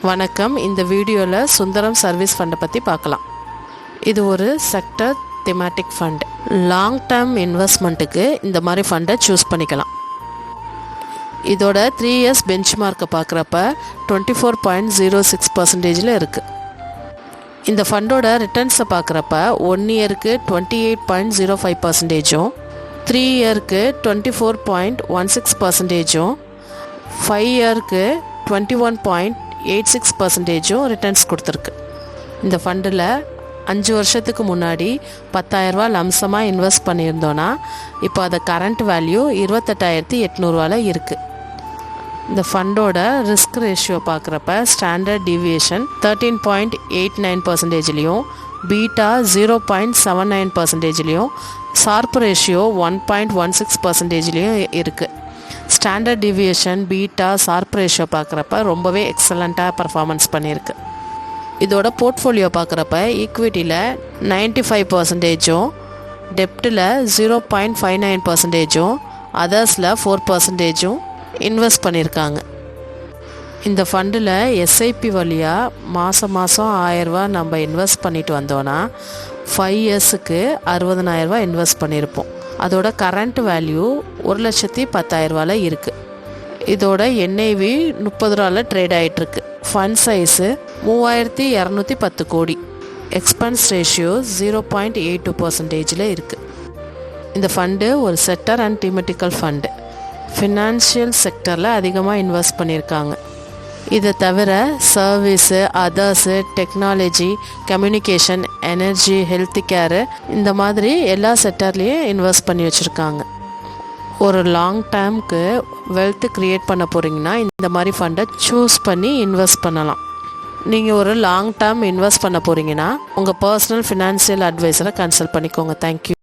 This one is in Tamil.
வணக்கம். இந்த வீடியோவில் சுந்தரம் சர்வீஸ் ஃபண்டை பற்றி பார்க்கலாம். இது ஒரு செக்டர் தெமேட்டிக் ஃபண்ட். லாங் டேர்ம் இன்வெஸ்ட்மெண்ட்டுக்கு இந்த மாதிரி ஃபண்டை சூஸ் பண்ணிக்கலாம். இதோட 3 இயர்ஸ் பெஞ்ச் மார்க்கை பார்க்குறப்ப 24.06% இருக்குது. இந்த ஃபண்டோட ரிட்டர்ன்ஸை பார்க்குறப்ப 1 இயருக்கு 28.05%, 3 இயருக்கு 24.16%, 5 இயருக்கு 21.86% ரிட்டர்ன்ஸ் கொடுத்துருக்கு. இந்த ஃபண்டில் 5 வருஷத்துக்கு முன்னாடி 10,000 ரூபா லம்சமாக இன்வெஸ்ட் பண்ணியிருந்தோன்னா இப்போ அதை கரண்ட் வேல்யூ 28,800 இருக்குது. இந்த ஃபண்டோட ரிஸ்க் ரேஷியோ பார்க்குறப்ப standard deviation 13.89%, beta 0.79%, sharp ratio 1.16% இருக்குது. Standard deviation, beta, sharp ratio பார்க்குறப்ப ரொம்பவே எக்ஸலண்ட்டாக பர்ஃபார்மன்ஸ் பண்ணியிருக்கு. இதோட போர்ட்ஃபோலியோ பார்க்குறப்ப ஈக்விட்டியில் 95%, டெப்ட்டில் 0.59%, அதர்ஸில் 4% இன்வெஸ்ட் பண்ணியிருக்காங்க. இந்த ஃபண்டில் எஸ்ஐபி வழியாக மாதம் 1000 ரூபா நம்ம இன்வெஸ்ட் பண்ணிட்டு வந்தோன்னா 5 இயர்ஸுக்கு 60,000 ரூபா இன்வெஸ்ட் பண்ணியிருப்போம். அதோட கரண்ட் வேல்யூ 1,10,000 ரூபாயில் இருக்குது. இதோட என்ஐவி 30 ரூபாயில் ட்ரேட் ஆகிட்டுருக்கு. ஃபண்ட் சைஸு 3,210 கோடி. எக்ஸ்பென்ஸ் ரேஷியோ 0.82% இருக்குது. இந்த ஃபண்டு ஒரு செக்டர் அண்ட் தீமெட்டிக்கல் ஃபண்டு. ஃபினான்ஷியல் செக்டரில் அதிகமாக இன்வெஸ்ட் பண்ணியிருக்காங்க. இதை தவிர service, others, technology, communication, energy, health care, இந்த மாதிரி எல்லா செக்டர்லேயும் இன்வெஸ்ட் பண்ணி வச்சுருக்காங்க. ஒரு லாங் டேர்முக்கு வெல்த் க்ரியேட் பண்ண போகிறீங்கன்னா இந்த மாதிரி ஃபண்டை சூஸ் பண்ணி இன்வெஸ்ட் பண்ணலாம். நீங்கள் ஒரு லாங் டேர்ம் இன்வெஸ்ட் பண்ண போகிறீங்கன்னா உங்கள் பர்சனல் ஃபினான்ஷியல் அட்வைஸரை கன்சல்ட் பண்ணிக்கோங்க. தேங்க்யூ.